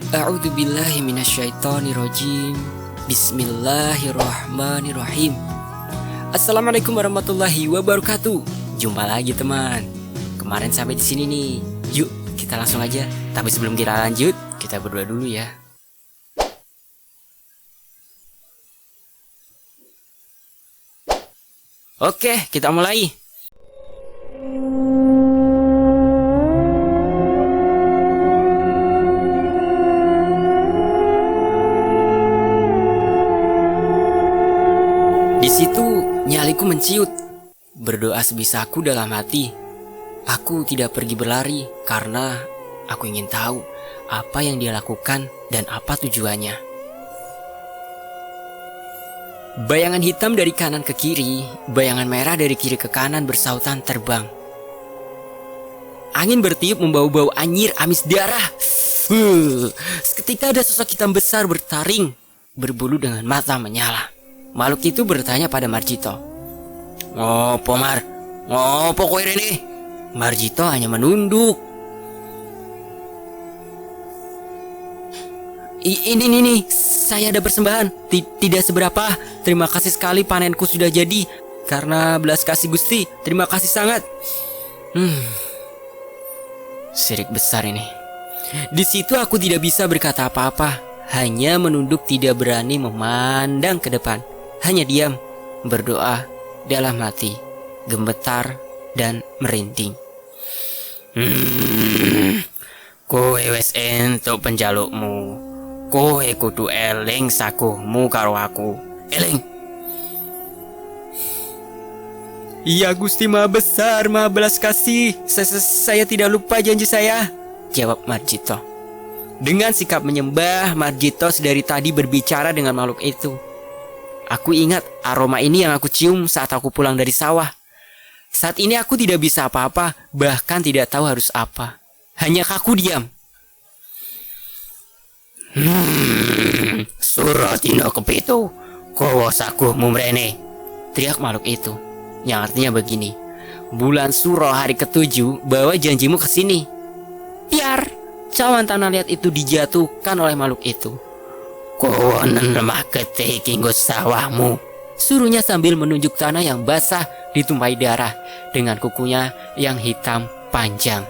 A'udzu billahi minasyaitonirrajim. Bismillahirrahmanirrahim. Assalamualaikum warahmatullahi wabarakatuh. Jumpa lagi teman. Kemarin sampai di sini nih. Yuk kita langsung aja. Tapi sebelum kita lanjut, kita berdoa dulu ya. Oke, kita mulai. Di situ nyaliku menciut. Berdoa sebisaku dalam hati. Aku tidak pergi berlari karena aku ingin tahu apa yang dia lakukan dan apa tujuannya. Bayangan hitam dari kanan ke kiri, bayangan merah dari kiri ke kanan bersautan terbang. Angin bertiup membau-bau anyir amis darah. Seketika ada sosok hitam besar bertaring, berbulu dengan mata menyala. Makhluk itu bertanya pada Marjito. "Ngopo Mar? Ngopo kowe rene?" Marjito hanya menunduk. Ini, saya ada persembahan. Tidak seberapa. Terima kasih sekali, panenku sudah jadi. Karena belas kasih Gusti, terima kasih sangat. Syirik besar ini. Di situ aku tidak bisa berkata apa-apa, hanya menunduk tidak berani memandang ke depan. Hanya diam, berdoa dalam hati, gemetar dan merinding. Kowe wis entuk penjalukmu. Kowe kudu eling sakuhmu karo aku. Eling. Iya Gusti Maha Besar, Maha Belas Kasih. Saya tidak lupa janji saya, jawab Marjito. Dengan sikap menyembah, Marjito sedari tadi berbicara dengan makhluk itu. Aku ingat aroma ini yang aku cium saat aku pulang dari sawah. Saat ini aku tidak bisa apa-apa, bahkan tidak tahu harus apa. Hanya kaku diam. Suratino kepitu, kowo sakuhmu mrene, teriak makhluk itu. Yang artinya begini: bulan Suro hari ke-7, bawa janjimu ke sini. Piar, cawan tanah liat itu dijatuhkan oleh makhluk itu. Kowo nemah ketih kanggo sawahmu, suruhnya sambil menunjuk tanah yang basah ditumpahi darah dengan kukunya yang hitam panjang.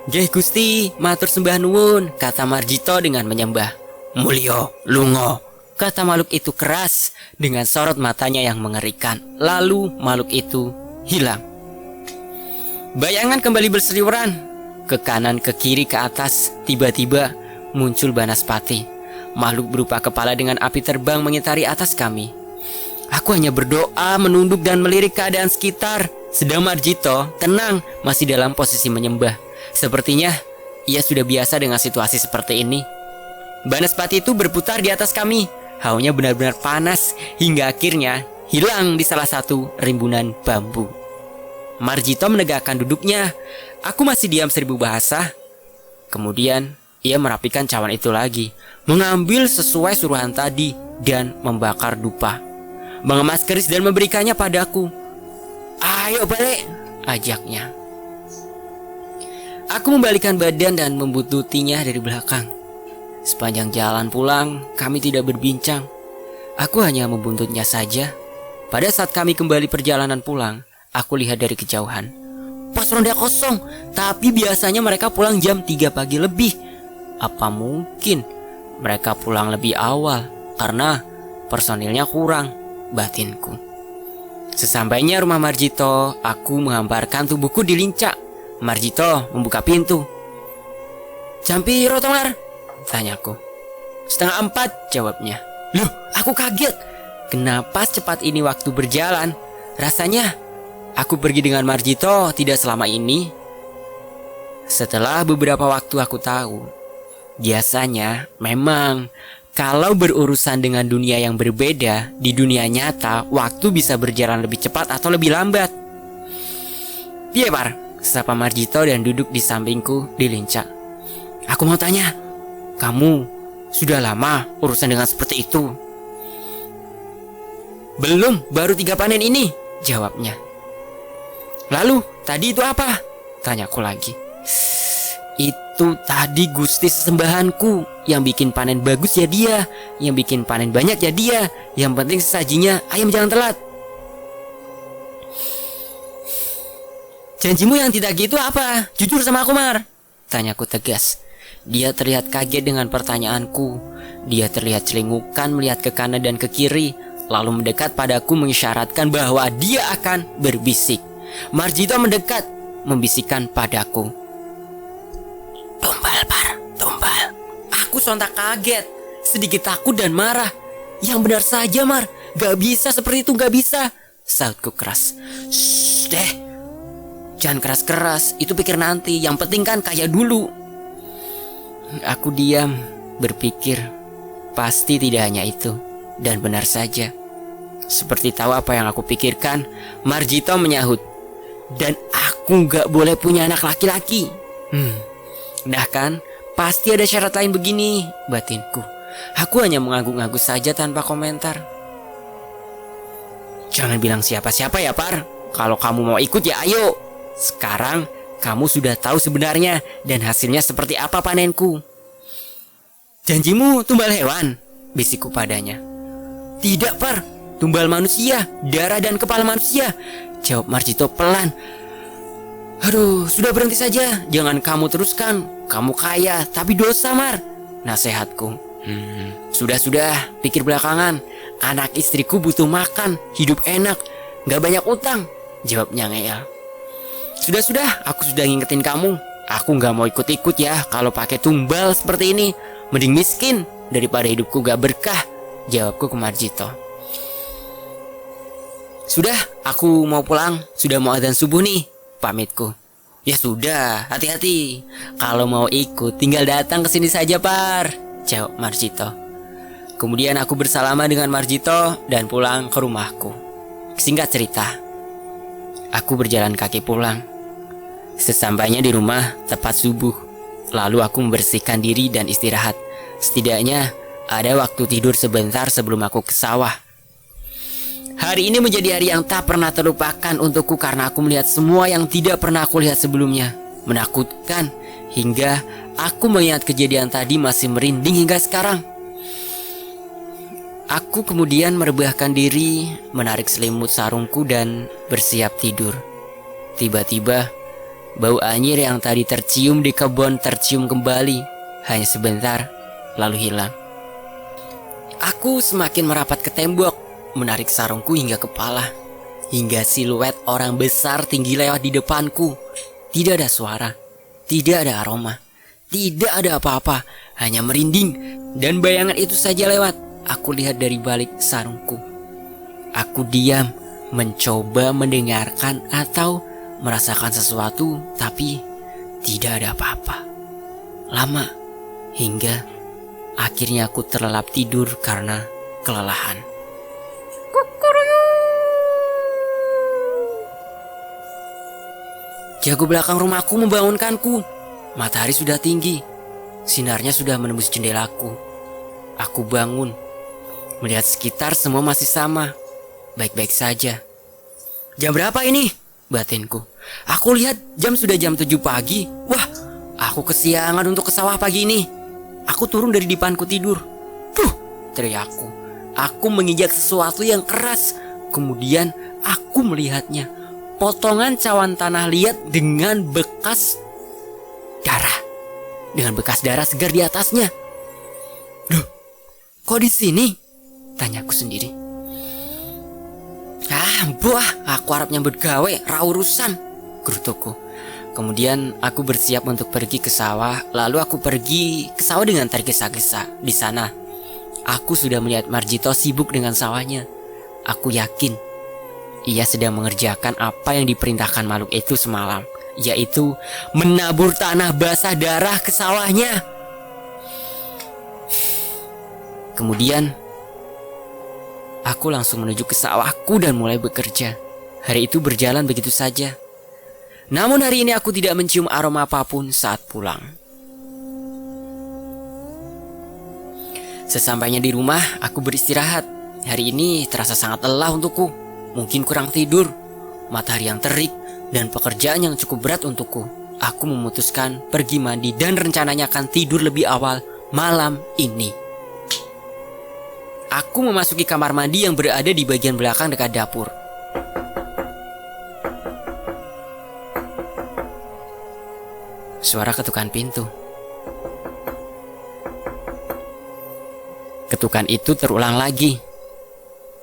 Nggih Gusti, matur sembah nuwun, kata Marjito dengan menyembah. Mulya, lunga, kata makhluk itu keras dengan sorot matanya yang mengerikan. Lalu makhluk itu hilang. Bayangan kembali berseliweran ke kanan, ke kiri, ke atas. Tiba-tiba muncul Banaspati, makhluk berupa kepala dengan api terbang mengitari atas kami. Aku hanya berdoa, menunduk dan melirik keadaan sekitar. Sedang Marjito tenang, masih dalam posisi menyembah. Sepertinya ia sudah biasa dengan situasi seperti ini. Banaspati itu berputar di atas kami. Haunya benar-benar panas hingga akhirnya hilang di salah satu rimbunan bambu. Marjito menegakkan duduknya. Aku masih diam seribu bahasa. Kemudian ia merapikan cawan itu lagi, mengambil sesuai suruhan tadi dan membakar dupa, mengemas keris dan memberikannya padaku. Ayo balik, ajaknya. Aku membalikan badan dan membututinya dari belakang. Sepanjang jalan pulang, kami tidak berbincang. Aku hanya membuntutnya saja. Pada saat kami kembali perjalanan pulang, aku lihat dari kejauhan pos ronda kosong, tapi biasanya mereka pulang jam 3 pagi lebih. Apa mungkin mereka pulang lebih awal karena personilnya kurang, batinku. Sesampainya rumah Marjito, aku menghamparkan tubuhku di lincah. Marjito membuka pintu. Jam piro Tomar? Tanyaku. 3:30, jawabnya. Loh, aku kaget. Kenapa secepat ini waktu berjalan? Rasanya aku pergi dengan Marjito tidak selama ini. Setelah beberapa waktu aku tahu, biasanya memang kalau berurusan dengan dunia yang berbeda, di dunia nyata waktu bisa berjalan lebih cepat atau lebih lambat. Piye Par? Sapa Marjito dan duduk di sampingku di lincah. Aku mau tanya, kamu sudah lama urusan dengan seperti itu? Belum, baru 3 panen ini, jawabnya. Lalu, tadi itu apa? Tanyaku lagi. Itu tadi gusti sesembahanku. Yang bikin panen bagus ya dia, yang bikin panen banyak ya dia. Yang penting sesajinya ayam jangan telat. Janjimu yang tidak gitu apa? Jujur sama aku, Mar, tanyaku tegas. Dia terlihat kaget dengan pertanyaanku. Dia terlihat celingukan melihat ke kanan dan ke kiri, lalu mendekat padaku mengisyaratkan bahwa dia akan berbisik. Marjito mendekat, membisikkan padaku. Tumbal, Par, tumbal. Aku sontak kaget, sedikit takut dan marah. Yang benar saja, Mar, gak bisa seperti itu, gak bisa, sautku keras. Shh deh, jangan keras-keras, itu pikir nanti, yang penting kan kaya dulu. Aku diam, berpikir, pasti tidak hanya itu. Dan benar saja. Seperti tahu apa yang aku pikirkan, Marjito menyahut. Dan aku gak boleh punya anak laki-laki. Dah kan, pasti ada syarat lain begini, batinku. Aku hanya mengangguk-angguk saja tanpa komentar. Jangan bilang siapa-siapa ya, Par. Kalau kamu mau ikut ya ayo. Sekarang kamu sudah tahu sebenarnya dan hasilnya seperti apa panenku. Janjimu tumbal hewan, bisikku padanya. Tidak, Par, tumbal manusia, darah dan kepala manusia, jawab Marjito pelan. Aduh, sudah berhenti saja, jangan kamu teruskan. Kamu kaya, tapi dosa, Mar, nasihatku. Sudah, pikir belakangan. Anak istriku butuh makan, hidup enak, gak banyak utang, jawabnya ngeyel. Sudah, aku sudah ngingetin kamu. Aku gak mau ikut-ikut ya kalau pakai tumbal seperti ini. Mending miskin daripada hidupku gak berkah, jawabku ke Marjito. Sudah, aku mau pulang. Sudah mau adzan subuh nih, pamitku. Ya sudah, hati-hati. Kalau mau ikut tinggal datang ke sini saja, Par, jawab Marjito. Kemudian aku bersalaman dengan Marjito dan pulang ke rumahku. Singkat cerita, aku berjalan kaki pulang. Sesampainya di rumah tepat subuh, lalu aku membersihkan diri dan istirahat. Setidaknya ada waktu tidur sebentar sebelum aku ke sawah. Hari ini menjadi hari yang tak pernah terlupakan untukku karena aku melihat semua yang tidak pernah aku lihat sebelumnya. Menakutkan, hingga aku mengingat kejadian tadi masih merinding hingga sekarang. Aku kemudian merebahkan diri, menarik selimut sarungku dan bersiap tidur. Tiba-tiba bau anyir yang tadi tercium di kebun tercium kembali, hanya sebentar, lalu hilang. Aku semakin merapat ke tembok, menarik sarungku hingga kepala, hingga siluet orang besar tinggi lewat di depanku. Tidak ada suara, tidak ada aroma, tidak ada apa-apa, hanya merinding, dan bayangan itu saja lewat. Aku lihat dari balik sarungku. Aku diam, mencoba mendengarkan atau merasakan sesuatu, tapi tidak ada apa-apa. Lama, hingga akhirnya aku terlelap tidur karena kelelahan. Jago belakang rumahku membangunkanku. Matahari sudah tinggi, sinarnya sudah menembus jendelaku. Aku bangun, melihat sekitar semua masih sama, baik-baik saja. Jam berapa ini? Batinku. Aku lihat sudah jam 7 pagi. Wah, aku kesiangan untuk ke sawah pagi ini. Aku turun dari dipanku tidur. Teriakku. Aku menginjak sesuatu yang keras. Kemudian aku melihatnya. Potongan cawan tanah liat dengan bekas darah. Dengan bekas darah segar di atasnya. Loh, kok di sini? Tanyaku sendiri. Buah, aku harap nyambut gawe, urusan, gerutuku. Kemudian aku bersiap untuk pergi ke sawah. Lalu aku pergi ke sawah dengan tergesa-gesa. Di sana, aku sudah melihat Marjito sibuk dengan sawahnya. Aku yakin ia sedang mengerjakan apa yang diperintahkan makhluk itu semalam, yaitu menabur tanah basah darah ke sawahnya. Kemudian aku langsung menuju ke sawahku dan mulai bekerja. Hari itu berjalan begitu saja. Namun hari ini aku tidak mencium aroma apapun saat pulang. Sesampainya di rumah, aku beristirahat. Hari ini terasa sangat lelah untukku. Mungkin kurang tidur, matahari yang terik, dan pekerjaan yang cukup berat untukku. aku memutuskan pergi mandi dan rencananya akan tidur lebih awal malam ini. Aku memasuki kamar mandi yang berada di bagian belakang dekat dapur. Suara ketukan pintu. Ketukan itu terulang lagi.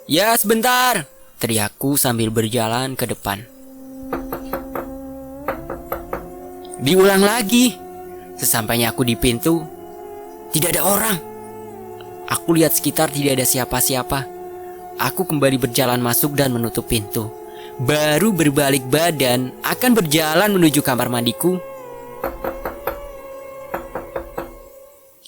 "Ya, sebentar," teriakku sambil berjalan ke depan. Diulang lagi. Sesampainya aku di pintu, tidak ada orang. Aku lihat sekitar tidak ada siapa-siapa. Aku kembali berjalan masuk dan menutup pintu. Baru berbalik badan akan berjalan menuju kamar mandiku.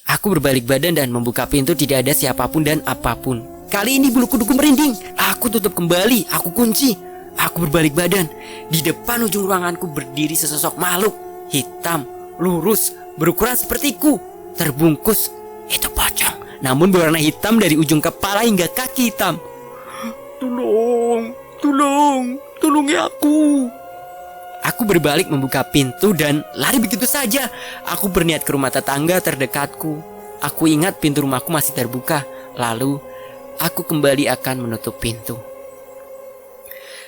Aku berbalik badan dan membuka pintu, tidak ada siapapun dan apapun. Kali ini bulu kuduku merinding. Aku tutup kembali, aku kunci. Aku berbalik badan. Di depan ujung ruanganku berdiri sesosok makhluk hitam, lurus, berukuran sepertiku, terbungkus. Itu pocong, namun berwarna hitam dari ujung kepala hingga kaki hitam. Tolongi aku. Aku berbalik membuka pintu dan lari begitu saja. Aku berniat ke rumah tetangga terdekatku. Aku ingat pintu rumahku masih terbuka. Lalu aku kembali akan menutup pintu.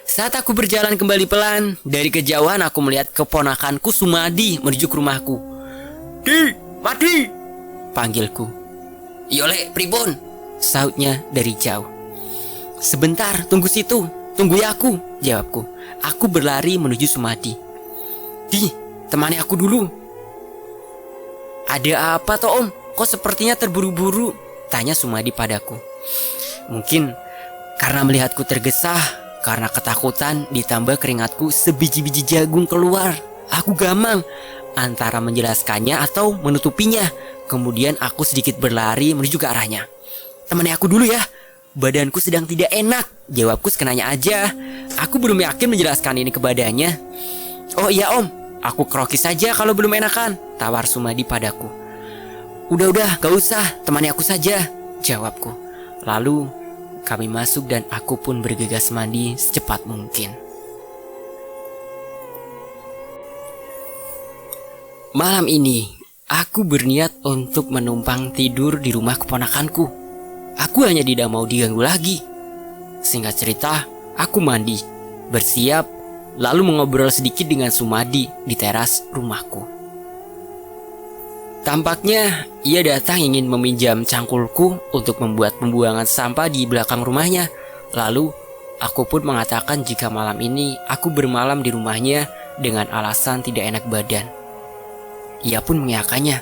Saat aku berjalan kembali pelan, dari kejauhan aku melihat keponakanku Sumadi menuju ke rumahku. "Di, Madi!" panggilku. "Yole, pripun?" sautnya dari jauh. "Sebentar, tunggu situ. Tunggu ya aku," jawabku. Aku berlari menuju Sumadi. "Di, temani aku dulu." "Ada apa toh, Om? Kok sepertinya terburu-buru?" tanya Sumadi padaku. Mungkin karena melihatku tergesa, karena ketakutan ditambah keringatku sebiji-biji jagung keluar. Aku gamang antara menjelaskannya atau menutupinya. Kemudian aku sedikit berlari menuju ke arahnya. "Temani aku dulu ya. Badanku sedang tidak enak," jawabku sekenanya aja. Aku belum yakin menjelaskan ini kepadanya. "Oh iya Om, aku kroki saja kalau belum enakan," tawar Sumadi padaku. Udah, gak usah, temani aku saja," jawabku. Lalu kami masuk dan aku pun bergegas mandi secepat mungkin. Malam ini, aku berniat untuk menumpang tidur di rumah keponakanku. Aku hanya tidak mau diganggu lagi. Singkat cerita, aku mandi, bersiap, lalu mengobrol sedikit dengan Sumadi di teras rumahku. Tampaknya ia datang ingin meminjam cangkulku untuk membuat pembuangan sampah di belakang rumahnya. Lalu aku pun mengatakan jika malam ini aku bermalam di rumahnya dengan alasan tidak enak badan. Ia pun mengiyakannya.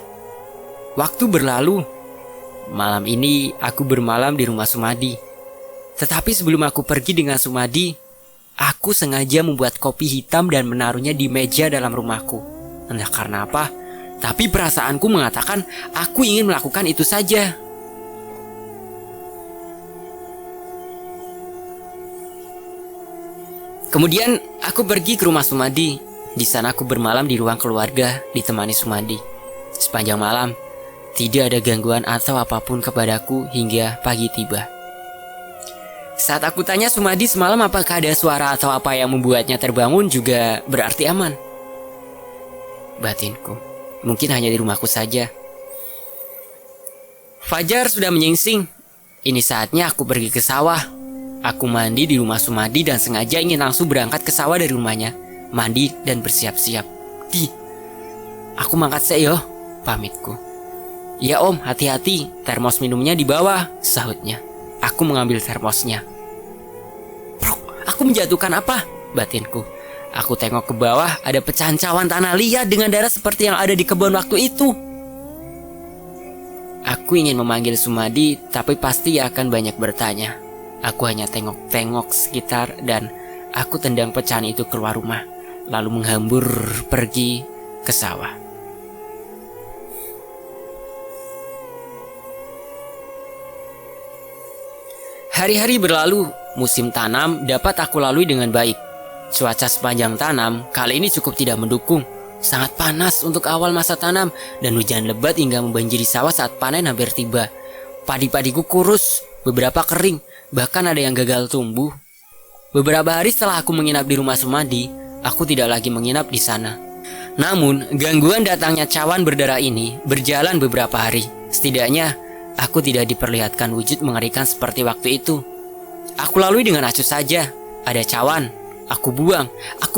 Waktu berlalu. Malam ini aku bermalam di rumah Sumadi. Tetapi sebelum aku pergi dengan Sumadi, aku sengaja membuat kopi hitam dan menaruhnya di meja dalam rumahku. Entah karena apa, tapi perasaanku mengatakan aku ingin melakukan itu saja. Kemudian aku pergi ke rumah Sumadi. Di sana aku bermalam di ruang keluarga ditemani Sumadi. Sepanjang malam, tidak ada gangguan atau apapun kepadaku hingga pagi tiba. Saat aku tanya Sumadi semalam apakah ada suara atau apa yang membuatnya terbangun, juga berarti aman. Batinku, mungkin hanya di rumahku saja. Fajar sudah menyingsing. Ini saatnya aku pergi ke sawah. Aku mandi di rumah Sumadi dan sengaja ingin langsung berangkat ke sawah dari rumahnya. Mandi dan bersiap-siap. Aku mangkat yo, pamitku. "Ya Om, hati-hati, termos minumnya di bawah," sahutnya. Aku mengambil termosnya. Aku menjatuhkan apa? Batinku. Aku tengok ke bawah, ada pecahan cawan tanah liat dengan darah seperti yang ada di kebun waktu itu. Aku ingin memanggil Sumadi, tapi pasti ia akan banyak bertanya. Aku hanya tengok-tengok sekitar dan aku tendang pecahan itu keluar rumah, lalu menghambur pergi ke sawah. Hari-hari berlalu, musim tanam dapat aku lalui dengan baik. Cuaca sepanjang tanam kali ini cukup tidak mendukung. Sangat panas untuk awal masa tanam dan hujan lebat hingga membanjiri sawah saat panen hampir tiba. Padi-padiku kurus, beberapa kering, bahkan ada yang gagal tumbuh. Beberapa hari setelah aku menginap di rumah Sumadi, aku tidak lagi menginap di sana. Namun, gangguan datangnya cawan berdarah ini berjalan beberapa hari. Setidaknya, aku tidak diperlihatkan wujud mengerikan seperti waktu itu. Aku lalui dengan acuh saja. Ada cawan, aku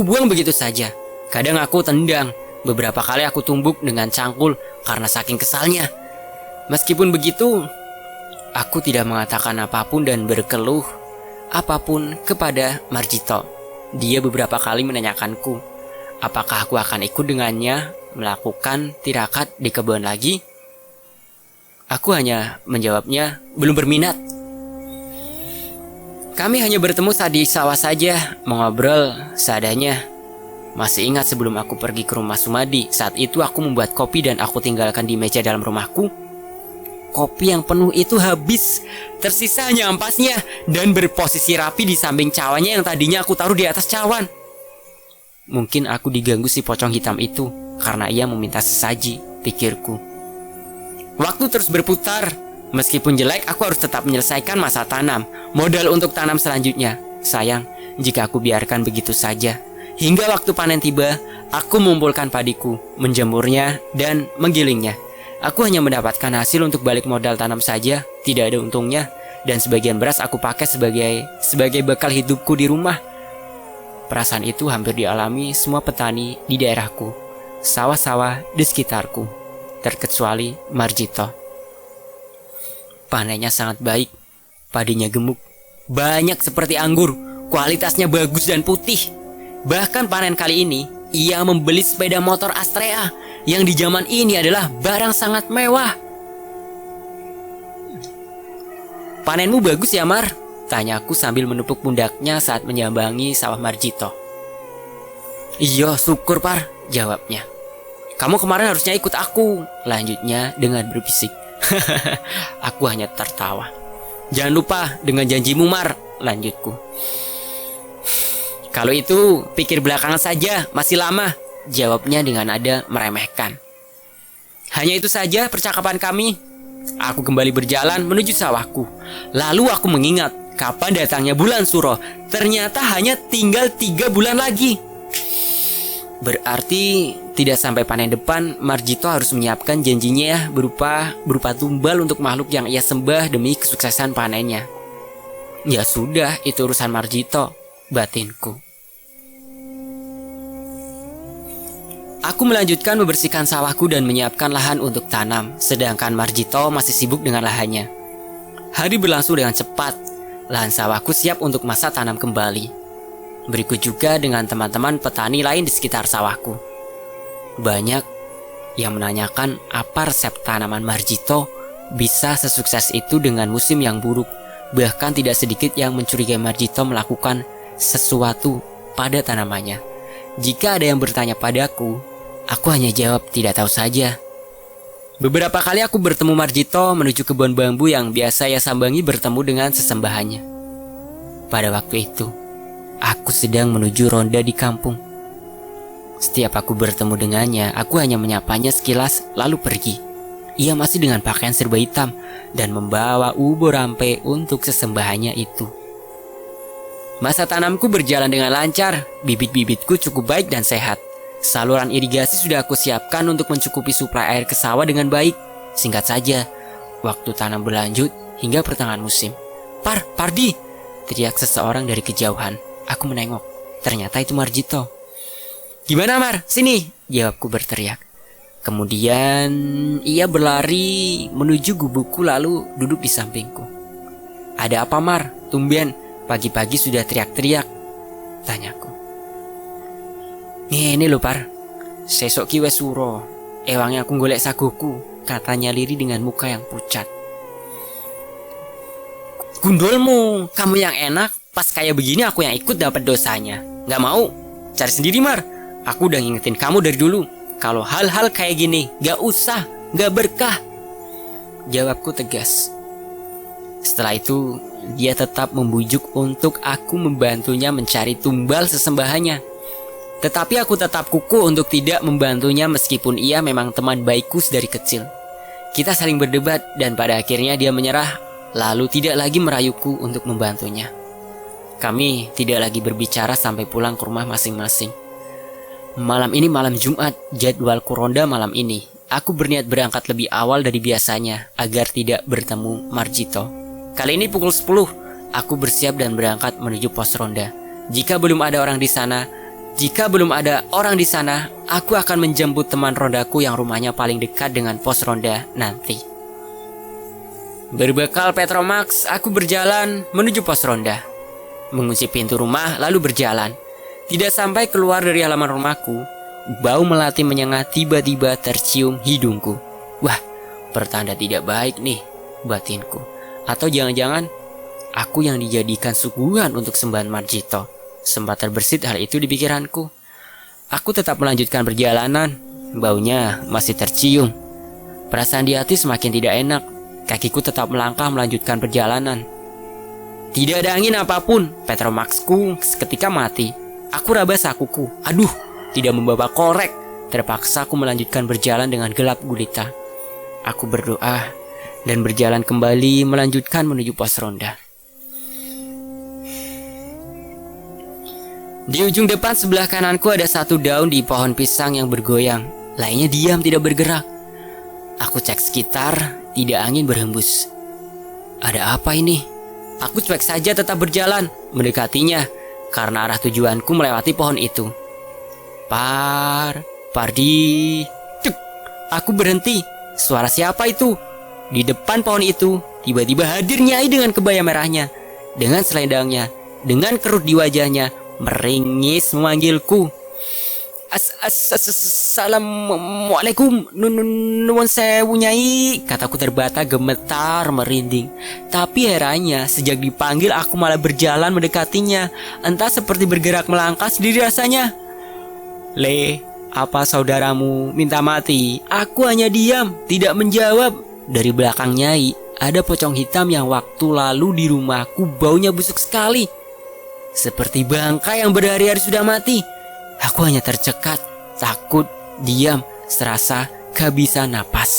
buang begitu saja. Kadang aku tendang, beberapa kali aku tumbuk dengan cangkul karena saking kesalnya. Meskipun begitu, aku tidak mengatakan apapun dan berkeluh apapun kepada Marjito. Dia beberapa kali menanyakanku, apakah aku akan ikut dengannya melakukan tirakat di kebun lagi? Aku hanya menjawabnya, belum berminat. Kami hanya bertemu saat di sawah saja, mengobrol seadanya. Masih ingat sebelum aku pergi ke rumah Sumadi, saat itu aku membuat kopi dan aku tinggalkan di meja dalam rumahku. Kopi yang penuh itu habis, tersisa hanya ampasnya dan berposisi rapi di samping cawannya yang tadinya aku taruh di atas cawan. Mungkin aku diganggu si pocong hitam itu karena ia meminta sesaji, pikirku. Waktu terus berputar. Meskipun jelek, aku harus tetap menyelesaikan masa tanam, modal untuk tanam selanjutnya. Sayang, jika aku biarkan begitu saja. Hingga waktu panen tiba, aku mengumpulkan padiku, menjemurnya, dan menggilingnya. Aku hanya mendapatkan hasil untuk balik modal tanam saja, tidak ada untungnya. Dan sebagian beras aku pakai sebagai bekal hidupku di rumah. Perasaan itu hampir dialami semua petani di daerahku, sawah-sawah di sekitarku, terkecuali Marjito. Panennya sangat baik, padinya gemuk, banyak seperti anggur, kualitasnya bagus dan putih. Bahkan panen kali ini, ia membeli sepeda motor Astrea yang di zaman ini adalah barang sangat mewah. Panenmu bagus ya, Mar? Tanyaku sambil menepuk pundaknya saat menyambangi sawah Marjito. Iya, syukur, Par, jawabnya. Kamu kemarin harusnya ikut aku, lanjutnya dengan berbisik. Aku hanya tertawa. Jangan lupa dengan janjimu, Mar, lanjutku. Kalau itu pikir belakangan saja, masih lama, jawabnya dengan nada meremehkan. Hanya itu saja percakapan kami. Aku kembali berjalan menuju sawahku. Lalu aku mengingat kapan datangnya bulan Suro. Ternyata hanya tinggal 3 bulan lagi. Berarti tidak sampai panen depan, Marjito harus menyiapkan janjinya ya, berupa tumbal untuk makhluk yang ia sembah demi kesuksesan panennya. Ya sudah, itu urusan Marjito, batinku. Aku melanjutkan membersihkan sawahku dan menyiapkan lahan untuk tanam, sedangkan Marjito masih sibuk dengan lahannya. Hari berlangsung dengan cepat, lahan sawahku siap untuk masa tanam kembali. Berikut juga dengan teman-teman petani lain di sekitar sawahku. Banyak yang menanyakan apa resep tanaman Marjito bisa sesukses itu dengan musim yang buruk. Bahkan tidak sedikit yang mencurigai Marjito melakukan sesuatu pada tanamannya. Jika ada yang bertanya padaku, aku hanya jawab tidak tahu saja. Beberapa kali aku bertemu Marjito menuju kebun bambu yang biasa ia sambangi bertemu dengan sesembahannya. Pada waktu itu, aku sedang menuju ronda di kampung. Setiap aku bertemu dengannya, aku hanya menyapanya sekilas lalu pergi. Ia masih dengan pakaian serba hitam dan membawa ubur rampe untuk sesembahannya itu. Masa tanamku berjalan dengan lancar, bibit-bibitku cukup baik dan sehat. Saluran irigasi sudah aku siapkan untuk mencukupi suplai air ke sawah dengan baik. Singkat saja, waktu tanam berlanjut hingga pertengahan musim. Pardi! Teriak seseorang dari kejauhan. Aku menengok, ternyata itu Marjito. Gimana, Mar? Sini, jawabku berteriak. Kemudian ia berlari menuju gubukku lalu duduk di sampingku. Ada apa, Mar? Tumben, pagi-pagi sudah teriak-teriak, tanyaku. Ini lho, Par, sesok ki wes suro, ewangnya aku golek sagoku, katanya Liri dengan muka yang pucat. Gundulmu, kamu yang enak, pas kayak begini aku yang ikut dapat dosanya. Gak mau, cari sendiri, Mar. Aku udah ngingetin kamu dari dulu, kalau hal-hal kayak gini gak usah, gak berkah, jawabku tegas. Setelah itu dia tetap membujuk untuk aku membantunya mencari tumbal sesembahannya. Tetapi aku tetap kukuh untuk tidak membantunya meskipun ia memang teman baikku dari kecil. Kita saling berdebat dan pada akhirnya dia menyerah, lalu tidak lagi merayuku untuk membantunya. Kami tidak lagi berbicara sampai pulang ke rumah masing-masing. Malam ini malam Jumat, jadwalku ronda malam ini. Aku berniat berangkat lebih awal dari biasanya agar tidak bertemu Marjito. Kali ini pukul 10, aku bersiap dan berangkat menuju pos ronda. Jika belum ada orang di sana, aku akan menjemput teman rondaku yang rumahnya paling dekat dengan pos ronda nanti. Berbekal Petromax, aku berjalan menuju pos ronda. Mengunci pintu rumah lalu berjalan. Tidak sampai keluar dari halaman rumahku, bau melati menyengat tiba-tiba tercium hidungku. Wah, pertanda tidak baik nih, batinku. Atau jangan-jangan aku yang dijadikan suguhan untuk sembahan Marjito. Sempat terbersit hal itu di pikiranku. Aku tetap melanjutkan perjalanan. Baunya masih tercium. Perasaan di hati semakin tidak enak. Kakiku tetap melangkah melanjutkan perjalanan. Tidak ada angin apapun. Petromaxku seketika mati. Aku raba sakuku. Aduh, tidak membawa korek. Terpaksa aku melanjutkan berjalan dengan gelap gulita. Aku berdoa dan berjalan kembali melanjutkan menuju pos ronda. Di ujung depan sebelah kananku ada satu daun di pohon pisang yang bergoyang. Lainnya diam tidak bergerak. Aku cek sekitar, tidak angin berhembus. Ada apa ini? Aku cuek saja tetap berjalan, mendekatinya. Karena arah tujuanku melewati pohon itu. Pardi. Cuk. Aku berhenti. Suara siapa itu? Di depan pohon itu, tiba-tiba hadir Nyai dengan kebaya merahnya, dengan selendangnya, dengan kerut di wajahnya, meringis memanggilku. Assalamualaikum, nuwun sewu Nyai, kataku terbata gemetar merinding. Tapi herannya sejak dipanggil aku malah berjalan mendekatinya, entah seperti bergerak melangkah sendiri rasanya. Le, apa saudaramu minta mati? Aku hanya diam, tidak menjawab. Dari belakang Nyai ada pocong hitam yang waktu lalu di rumahku baunya busuk sekali, seperti bangkai yang berhari-hari sudah mati. Aku hanya tercekat, takut, diam, serasa kehabisan napas.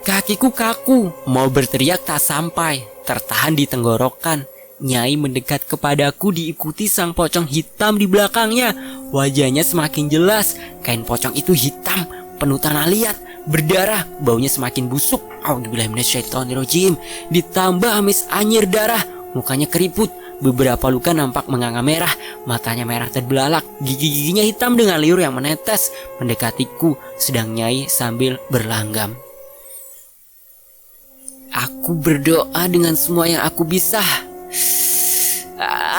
Kakiku kaku, mau berteriak tak sampai, tertahan di tenggorokan. Nyai mendekat kepadaku diikuti sang pocong hitam di belakangnya. Wajahnya semakin jelas, kain pocong itu hitam, penuh tanah liat, berdarah, baunya semakin busuk. A'udzubillahiminasyaitonirrajim. Ditambah amis anyir darah, mukanya keriput. Beberapa luka nampak menganga merah, matanya merah terbelalak, gigi-giginya hitam dengan liur yang menetes. Mendekatiku sedang Nyai sambil berlanggam. Aku berdoa dengan semua yang aku bisa.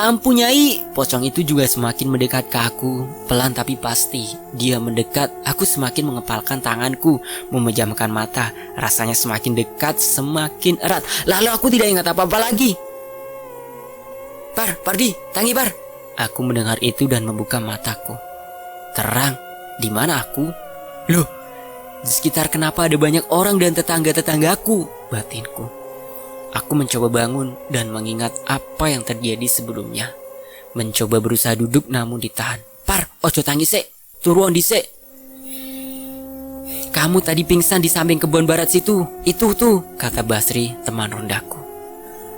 Ampun Nyai. Pocong itu juga semakin mendekat ke aku, pelan tapi pasti. Dia mendekat, aku semakin mengepalkan tanganku, memejamkan mata. Rasanya semakin dekat, semakin erat. Lalu aku tidak ingat apa-apa lagi. Pardi, tangi Par. Aku mendengar itu dan membuka mataku. Terang, di mana aku? Loh, di sekitar kenapa ada banyak orang dan tetangga-tetanggaku? Batinku. Aku mencoba bangun dan mengingat apa yang terjadi sebelumnya. Mencoba berusaha duduk namun ditahan. Par, ojo tangi sek, turuan disek. Kamu tadi pingsan di samping kebun barat situ. Itu tuh, kata Basri, teman rondaku.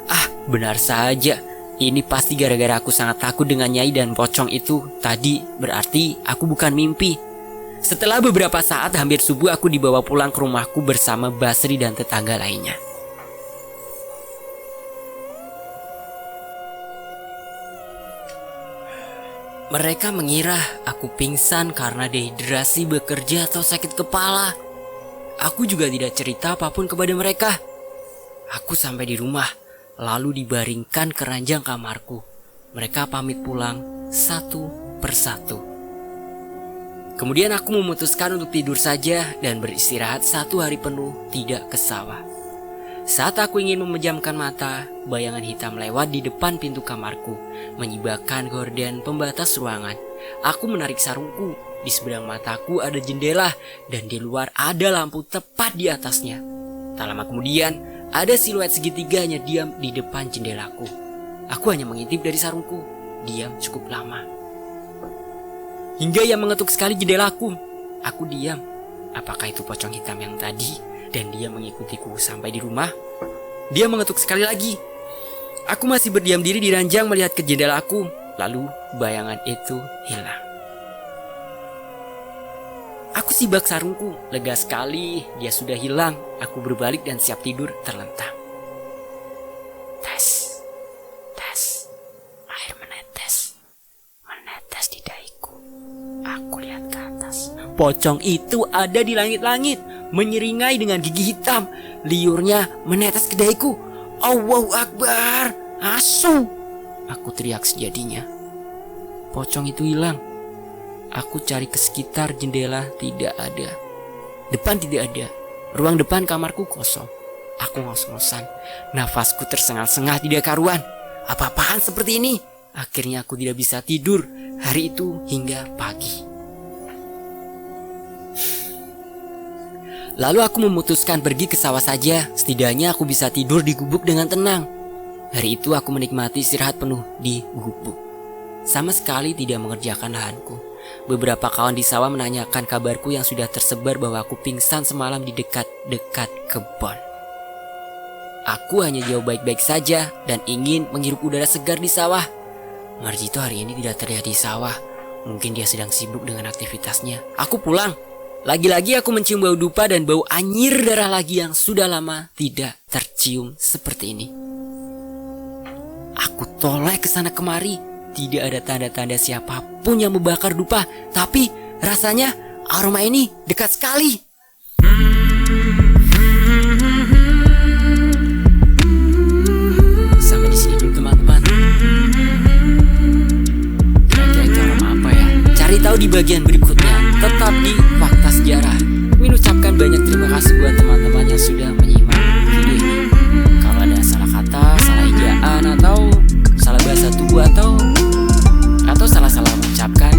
Ah, benar saja. Ini pasti gara-gara aku sangat takut dengan Nyai dan pocong itu tadi, berarti aku bukan mimpi. Setelah beberapa saat hampir subuh aku dibawa pulang ke rumahku bersama Basri dan tetangga lainnya. Mereka mengira aku pingsan karena dehidrasi bekerja atau sakit kepala. Aku juga tidak cerita apapun kepada mereka. Aku sampai di rumah, lalu dibaringkan ke ranjang kamarku. Mereka pamit pulang satu persatu. Kemudian aku memutuskan untuk tidur saja dan beristirahat 1 hari penuh tidak ke sawah. Saat aku ingin memejamkan mata, bayangan hitam lewat di depan pintu kamarku, menyibakkan gorden pembatas ruangan. Aku menarik sarungku. Di sebelah mataku ada jendela dan di luar ada lampu tepat di atasnya. Tak lama kemudian, ada siluet segitiganya diam di depan jendelaku. Aku hanya mengintip dari sarungku. Diam cukup lama. Hingga ia mengetuk sekali jendelaku. Aku diam. Apakah itu pocong hitam yang tadi? Dan dia mengikutiku sampai di rumah. Dia mengetuk sekali lagi. Aku masih berdiam diri di ranjang melihat ke jendelaku. Lalu bayangan itu hilang. si bak sarungku. Lega sekali, dia sudah hilang. Aku berbalik dan siap tidur terlentang. Tes. Air menetes di dahiku. Aku lihat ke atas. Pocong itu ada di langit-langit, menyeringai dengan gigi hitam. Liurnya menetes ke dahiku. Allahu Akbar, asu! Aku teriak sejadinya. Pocong itu hilang. Aku cari ke sekitar jendela, tidak ada. Depan tidak ada. Ruang depan kamarku kosong. Aku ngos-ngosan. Nafasku tersengal-sengal tidak karuan. Apa-apaan seperti ini? Akhirnya aku tidak bisa tidur hari itu hingga pagi. Lalu aku memutuskan pergi ke sawah saja. Setidaknya aku bisa tidur di gubuk dengan tenang. Hari itu aku menikmati istirahat penuh di gubuk. Sama sekali tidak mengerjakan lahanku. Beberapa kawan di sawah menanyakan kabarku yang sudah tersebar bahwa aku pingsan semalam di dekat-dekat kebun. Aku hanya jauh baik-baik saja dan ingin menghirup udara segar di sawah. Marjito hari ini tidak terlihat di sawah. Mungkin dia sedang sibuk dengan aktivitasnya. Aku pulang. Lagi-lagi aku mencium bau dupa dan bau anyir darah lagi yang sudah lama tidak tercium seperti ini. Aku toleh ke sana kemari. Tidak ada tanda-tanda siapapun yang membakar dupa. Tapi rasanya aroma ini dekat sekali. Sampai di sini dulu teman-teman. Kira-kira itu aroma apa ya? Cari tahu di bagian berikutnya. Tetap di Fakta Sejarah. Mengucapkan banyak terima kasih buat teman-teman yang sudah menyimak video ini. Kalau ada salah kata, salah ejaan, atau salah bahasa tubuh atau salah-salah mengucapkan,